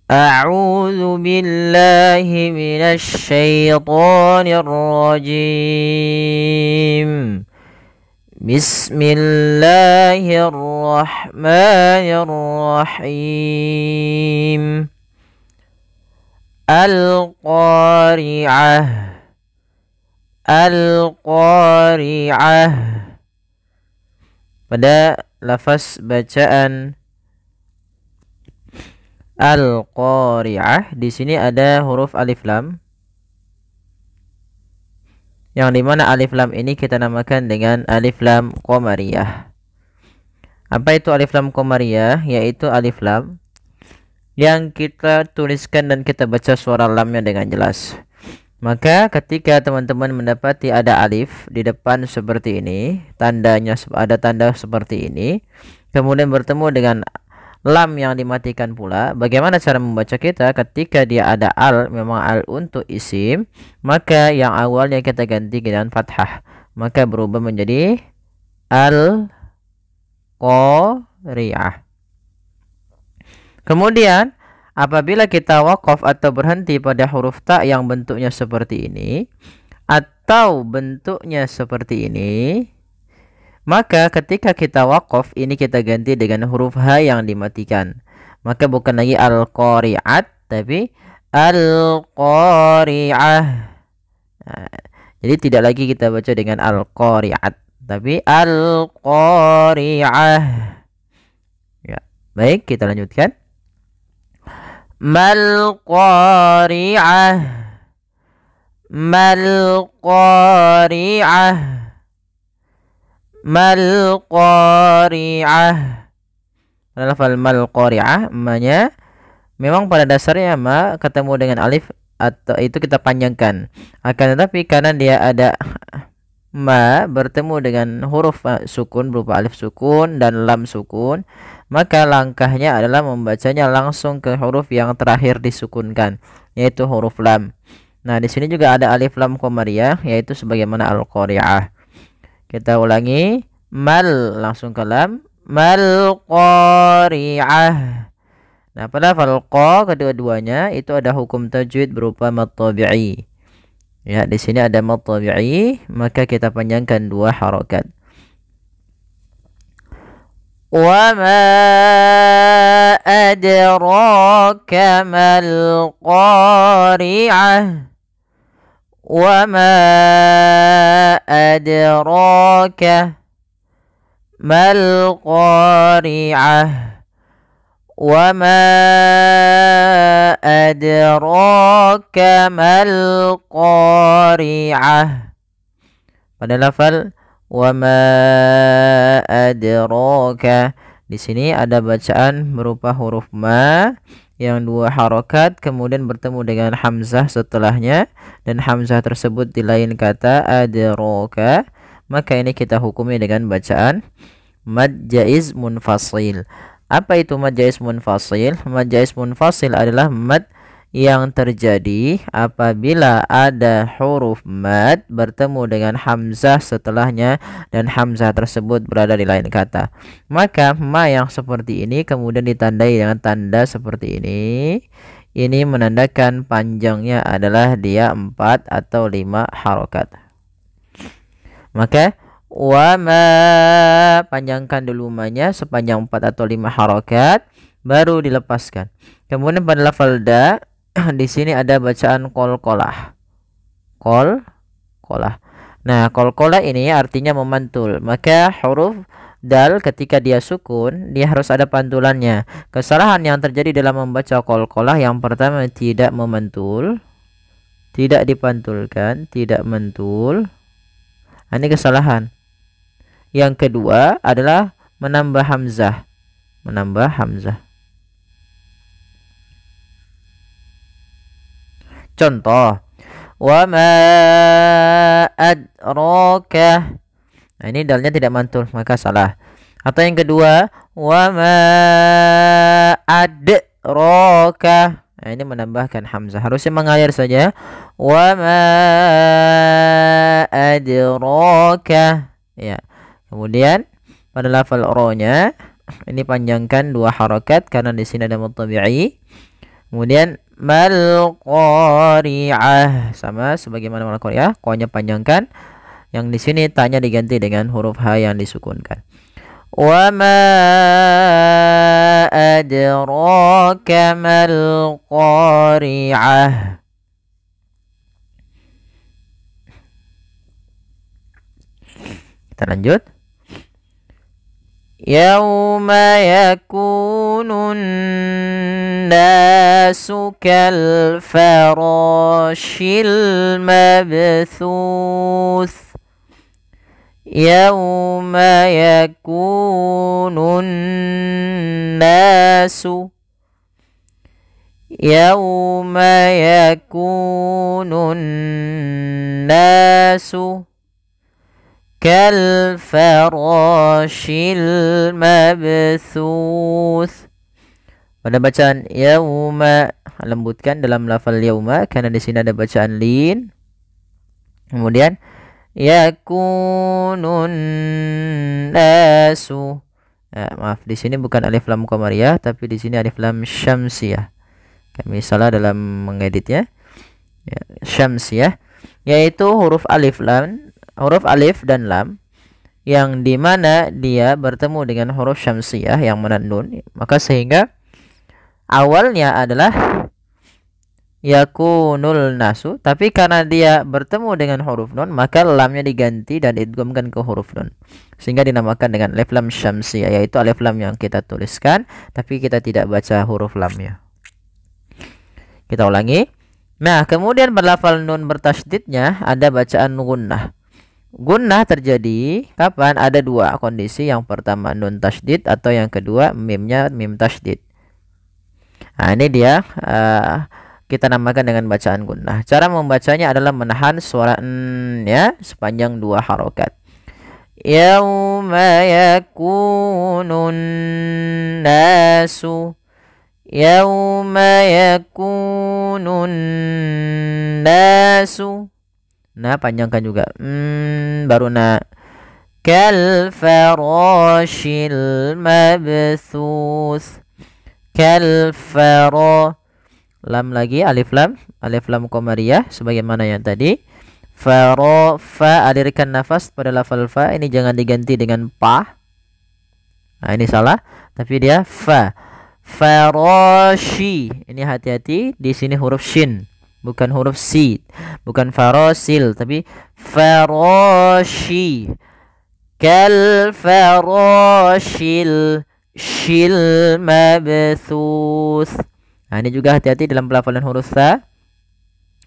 أعوذ بالله من الشيطان الرجيم. بسم الله الرحمن الرحيم. القارعة القارعة. Pada lafaz bacaan al-qari'ah di sini ada huruf alif lam, yang dimana alif lam ini kita namakan dengan alif lam qamariyah. Apa itu alif lam qamariyah? Yaitu alif lam yang kita tuliskan dan kita baca suara lamnya dengan jelas. Maka ketika teman-teman mendapati ada alif di depan seperti ini, tandanya ada tanda seperti ini, kemudian bertemu dengan lam yang dimatikan pula, bagaimana cara membaca kita? Ketika dia ada al, memang al untuk isim, maka yang awalnya kita ganti dengan fathah, maka berubah menjadi al-qari'ah. Kemudian apabila kita waqaf atau berhenti pada huruf ta yang bentuknya seperti ini atau bentuknya seperti ini, maka ketika kita waqaf ini kita ganti dengan huruf ha yang dimatikan. Maka bukan lagi al-qari'at tapi al-qari'ah. Nah, jadi tidak lagi kita baca dengan al-qari'at tapi al-qari'ah. Ya, baik, kita lanjutkan. Mal qari'ah. Mal qari'ah. Mal qari'ah. Lafal mal qari'ah, ma-nya memang pada dasarnya ma ketemu dengan alif atau itu kita panjangkan. Akan tetapi karena dia ada ma bertemu dengan huruf sukun berupa alif sukun dan lam sukun, maka langkahnya adalah membacanya langsung ke huruf yang terakhir disukunkan, yaitu huruf lam. Nah, di sini juga ada alif lam qamariyah, yaitu sebagaimana al-qari'ah. Kita ulangi, mal langsung ke lam, mal qari'ah. Nah, pada lafal qa kedua-duanya itu ada hukum tajwid berupa mad tabi'i. Ya, di sini ada mad tabi'i, maka kita panjangkan dua harakat. Wa ma adraka mal qari'ah. Wa ma adraka mal qari'ah. Wa ma adraka mal qari'ah. Pada lafal wa ma adraka, di sini ada bacaan berupa huruf ma yang dua harakat kemudian bertemu dengan hamzah setelahnya, dan hamzah tersebut di lain kata adraka, maka ini kita hukumi dengan bacaan mad jaiz munfasil. Apa itu mad jaiz munfasil? Mad jaiz munfasil adalah mad yang terjadi apabila ada huruf mad bertemu dengan hamzah setelahnya dan hamzah tersebut berada di lain kata. Maka ma yang seperti ini kemudian ditandai dengan tanda seperti ini. Ini menandakan panjangnya adalah dia 4 atau 5 harokat. Maka wa ma, panjangkan dulu ma-nya sepanjang 4 atau 5 harokat, baru dilepaskan. Kemudian pada lafal da di sini ada bacaan qalqalah. Qalqalah. Nah, qalqalah ini artinya memantul. Maka huruf dal ketika dia sukun, dia harus ada pantulannya. Kesalahan yang terjadi dalam membaca qalqalah yang pertama tidak memantul, tidak dipantulkan, tidak mentul. Ini kesalahan. Yang kedua adalah menambah hamzah. Menambah hamzah. Contoh, wa ma adraka. Nah, ini dalnya tidak mantul, maka salah. Atau yang kedua, wa ma adraka. Nah, ini menambahkan hamzah. Harusnya mengalir saja. Wa ma adraka. Ya. Kemudian pada lafal ro-nya ini panjangkan dua harakat karena di sini ada mad tabi'i. Kemudian mal qari'ah sama sebagaimana mal qari'ah, qanya panjangkan. Yang di sini tanya diganti dengan huruf H yang disukunkan. Wa ma adraka mal qari'ah. Kita lanjut. Yauma yakunun nasu kal farashil mabthuth. Yauma yakunun nasu. Yauma yakunun nasu kal farashil mabthuth. Pada bacaan yauma lembutkan dalam lafal yauma karena di sini ada bacaan lin. Kemudian yakunun nasu. Maaf, di sini bukan alif lam qamariyah tapi di sini alif lam syamsiyah. Kami salah dalam mengeditnya. Ya, syamsiyah yaitu huruf alif dan lam yang dimana dia bertemu dengan huruf syamsiyah yang mana nun, maka sehingga awalnya adalah yakunul nasu, tapi karena dia bertemu dengan huruf nun maka lamnya diganti dan idghamkan ke huruf nun sehingga dinamakan dengan alif lam syamsiyah, yaitu alif lam yang kita tuliskan tapi kita tidak baca huruf lamnya. Kita ulangi. Nah, kemudian berlafal nun bertasydidnya ada bacaan gunnah. Gunnah terjadi kapan? Ada dua kondisi. Yang pertama nun tasydid atau yang kedua mimnya mim tasydid. Nah, ini dia kita namakan dengan bacaan gunnah. Cara membacanya adalah menahan suara n ya sepanjang dua harokat. Yauma yakunun nasu. Yauma yakunun nasu. Nah, panjangkan juga. Baru na. Kal farashil mabthuth. Kal faro. Lam lagi alif lam qamariyah sebagaimana yang tadi. Faro fa, alirkan nafas pada lafal fa, ini jangan diganti dengan pa. Nah, ini salah, tapi dia fa. Farashi. Ini hati-hati, di sini huruf shin, bukan huruf si. Bukan farasil, tapi farashi. Kal farashil shil mabthuth. Nah, ini juga hati-hati dalam pelafalan huruf sa.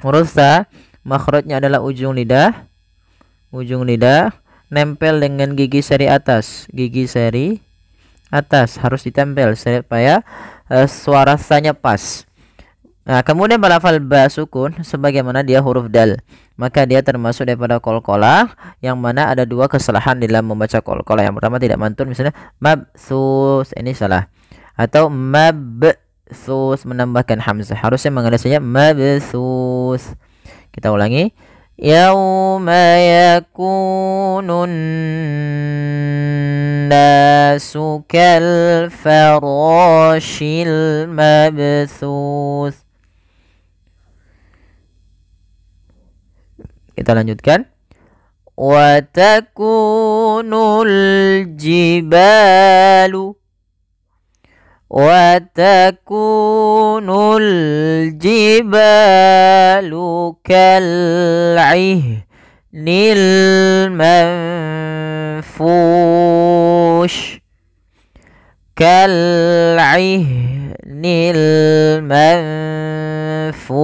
Huruf sa makhrajnya adalah ujung lidah. Ujung lidah nempel dengan gigi seri atas. Gigi seri atas harus ditempel supaya suara sanya pas. Nah, kemudian berlafal ba sukun sebagaimana dia huruf dal, maka dia termasuk daripada qalqalah yang mana ada dua kesalahan dalam membaca qalqalah. Yang pertama tidak mantun, misalnya mabsus, ini salah. Atau mabsus menambahkan hamzah, harusnya mengadanya mabsus. Kita ulangi. Yauma yakunun nasu kal farashil mabthuth. Kita lanjutkan. Wa takunul jibalu. Wa takunul jibalu kal'ihnil manfush. Kal'ihnil manfush.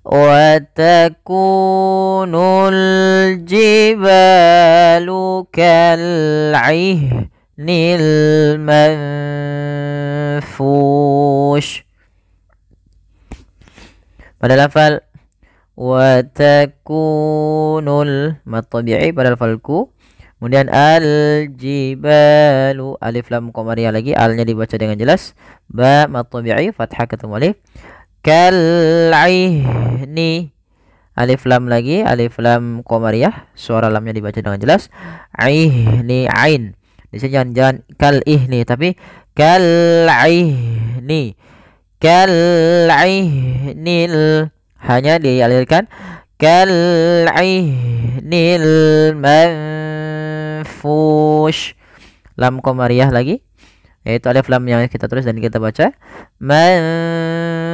Wa takunul jibalu kal'ihnil manfush. Pada lafal wa takunul mad tabi'i pada lafal ku. Kemudian al jibalu alif lam qamariyah lagi, alnya dibaca dengan jelas. Ba mad tabi'i fathah ketemu alif. Kal'ihni alif lam lagi, alif lam qamariyah, suara lamnya dibaca dengan jelas. Aihni ain. Di sini jangan kal ihni tapi kal ihni. kal'ihnil, hanya dialirkan kal'ihnil manfush. Lam qamariyah lagi, yaitu alif lam yang kita tulis dan kita baca manfush.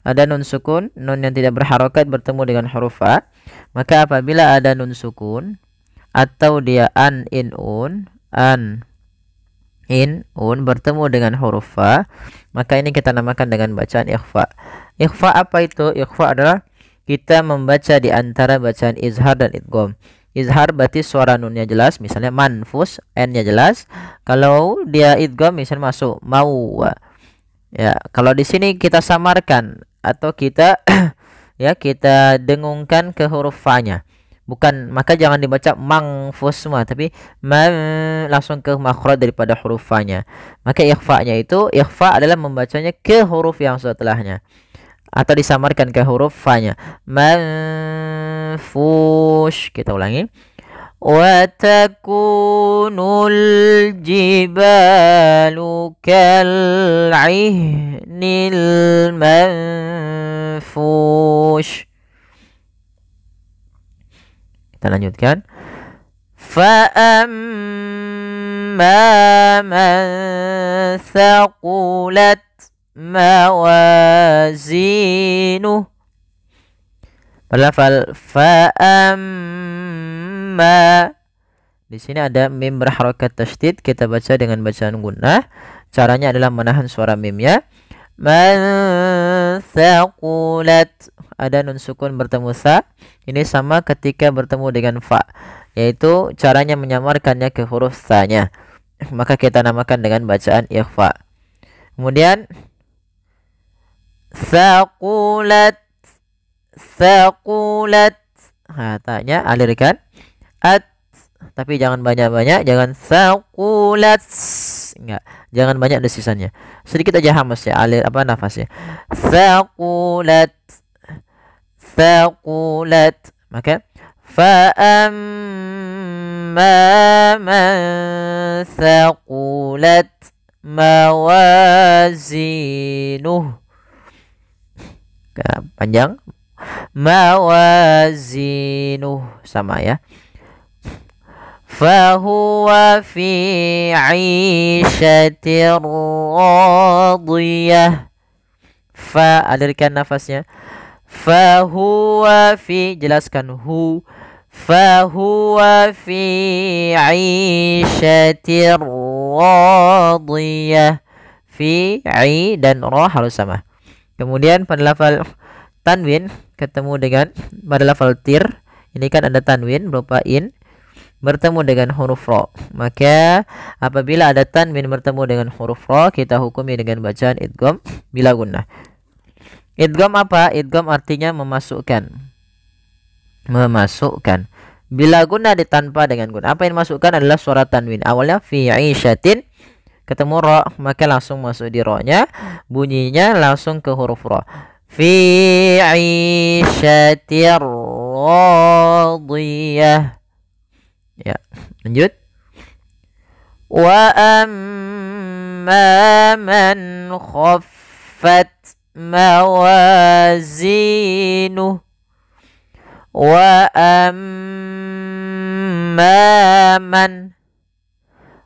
Ada nun sukun, nun yang tidak berharokat bertemu dengan huruf fa. Maka apabila ada nun sukun atau dia an in un bertemu dengan huruf fa, maka ini kita namakan dengan bacaan ikhfa. Ikhfa apa itu? Ikhfa adalah kita membaca di antara bacaan izhar dan idgham. Izhar berarti suara nunnya jelas, misalnya manfus, n-nya jelas. Kalau dia idgham misalnya masuk mau. Ya, kalau di sini kita samarkan atau kita ya kita dengungkan ke huruf fa-nya. Bukan, maka jangan dibaca mangfus semua, tapi langsung ke makhraj daripada huruf fa-nya. Maka ikhfa-nya itu, ikhfa adalah membacanya ke huruf yang setelahnya atau disamarkan ke huruf fa-nya. Manfush. Kita ulangi. Wa takunul jibalu kal'ihnil manfush. Kita lanjutkan. Fa'amma man thaqulat mawazinuh. Lafal fa'amma. Di sini ada mim berharakat tasydid, kita baca dengan bacaan gunnah. Caranya adalah menahan suara mimnya. Man thaqulat, ada nun sukun bertemu sa. Ini sama ketika bertemu dengan fa, yaitu caranya menyamarkannya ke huruf sa-nya. Maka kita namakan dengan bacaan ikhfa. Kemudian thaqulat, thaqulat. Ta-nya alirkan. At, tapi jangan banyak-banyak, jangan thaqulat. Enggak, jangan banyak desisannya. Sedikit aja hamas ya, alir apa nafasnya. Thaqulat, thaqulat. Maka fa'amma man thaqulat mawazinuh. Panjang. Mawazinuh sama ya. Fahuwa fi 'ishatir radiyah. Fa, alirkan nafasnya. Fahuwa fi, jelaskan hu. Fahuwa fi 'ishatir radiyah. Fi, i dan ra harus sama. Kemudian pada lafal tanwin ketemu dengan pada lafal tir, ini kan ada tanwin berupa in bertemu dengan huruf ra. Maka apabila ada tanwin bertemu dengan huruf ra, kita hukumi dengan bacaan idgham bila gunnah. Idgham apa? Idgham artinya memasukkan. Memasukkan. Bila gunnah ditanpa dengan gunnah. Apa yang dimasukkan adalah suara tanwin. Awalnya fi 'ishatin ketemu ra, maka langsung masuk di ra-nya. Bunyinya langsung ke huruf ra. Fi 'ishatir radiyah. Ya, lanjut. Wa amma man khaffat mawazinuh. Wa amma man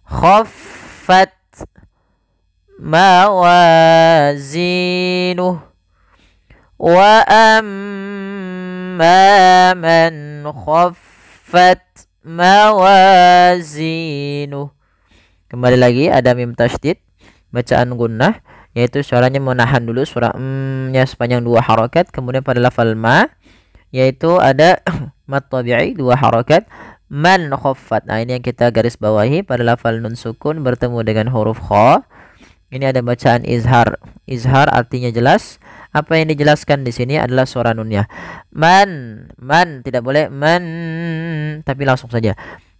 khaffat mawazinuh. Wa amma man khaffat mawazinuh. Kembali lagi ada mim tasydid, bacaan gunnah, yaitu suaranya menahan dulu suara nya sepanjang 2 harakat. Kemudian pada lafal ma, yaitu ada mat tabi'i 2 harakat. Man khaffat. Nah, ini yang kita garis bawahi pada lafal nun sukun bertemu dengan huruf kha. Ini ada bacaan izhar. Izhar artinya jelas. Apa yang dijelaskan di sini adalah suara nunnya. Man, tidak boleh man, tapi langsung saja.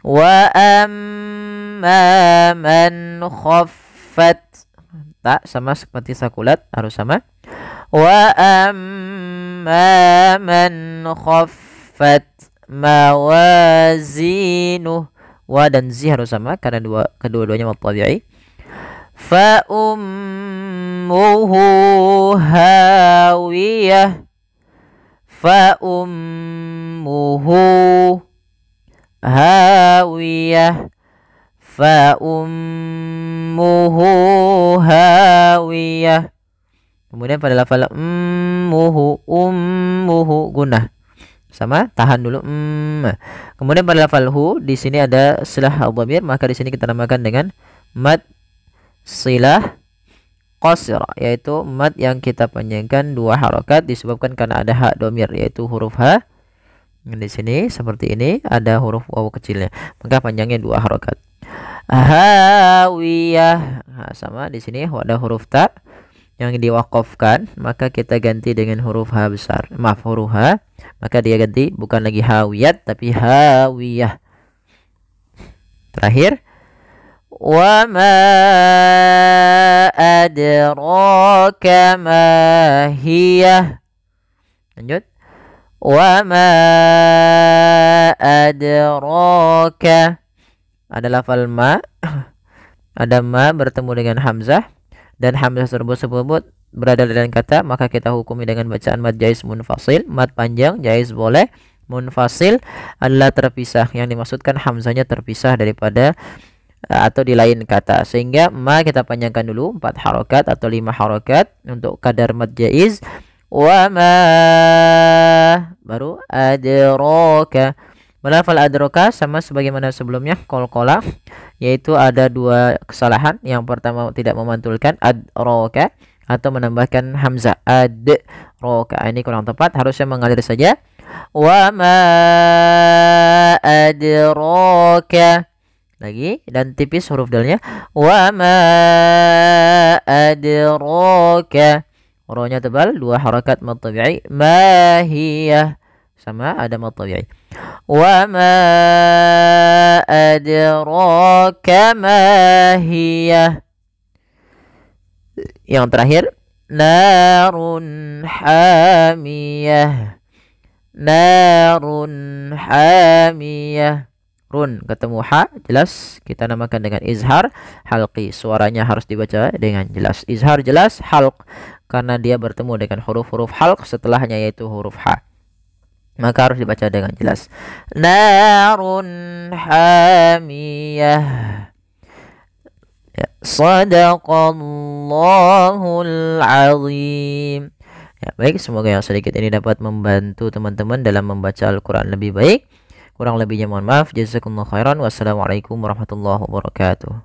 Wa amma man khaffat. Tak sama seperti sakulat, harus sama. Wa amma man khaffat mawazinuh. Wa dan zi harus sama karena kedua-duanya mad tabi'i. Fa ummuhu hawiyah. Fa ummuhu hawiyah. Fa ummuhu hawiyah. Kemudian pada lafal ummuhu gunnah. Sama, tahan dulu. Kemudian pada lafal hu di sini ada silah dhamir, maka di sini kita namakan dengan mad silah qasira, yaitu mad yang kita panjangkan 2 harokat disebabkan karena ada hak dhamir, yaitu huruf ha. Di sini seperti ini ada huruf waw kecilnya, maka panjangnya 2 harokat. Hawiyah. Nah, sama di sini ada huruf ta yang diwakafkan, maka kita ganti dengan huruf ha besar. Maaf, huruf ha, maka dia ganti bukan lagi hawiyat tapi hawiyah. Terakhir, wa ma adraka ma hiya. Lanjut, wa ma adraka. Ada lafal ma, ada ma bertemu dengan hamzah, dan hamzah tersebut berada dalam kata, maka kita hukumi dengan bacaan mad jaiz munfasil. Mad panjang jaiz boleh, munfasil adalah terpisah, yang dimaksudkan hamzahnya terpisah daripada atau di lain kata, sehingga ma kita panjangkan dulu 4 harokat atau 5 harokat untuk kadar mad jaiz. Wa ma, baru adraka. Lafal adraka sama sebagaimana sebelumnya qalqalah, yaitu ada 2 kesalahan. Yang pertama tidak memantulkan adraka atau menambahkan hamzah adraka. Ini kurang tepat, harusnya mengalir saja. Wa ma adraka. Lagi, dan tipis huruf dalnya. Wa ma adraka. Ro-nya tebal, 2 harakat mad tabi'i. Ma hiya, sama ada mad tabi'i. Wa ma adraka ma hiya. Yang terakhir, narun hamiyah. Narun hamiyah. Run ketemu ha, jelas kita namakan dengan izhar halqi. Suaranya harus dibaca dengan jelas. Izhar jelas, halq karena dia bertemu dengan huruf-huruf halq setelahnya, yaitu huruf ha, maka harus dibaca dengan jelas. Narun hamiyah. Ya, sadaqallahul azim. Ya, baik, semoga yang sedikit ini dapat membantu teman-teman dalam membaca Al-Quran lebih baik. Kurang lebihnya mohon maaf. Jazakumullah khairan. Wassalamualaikum warahmatullahi wabarakatuh.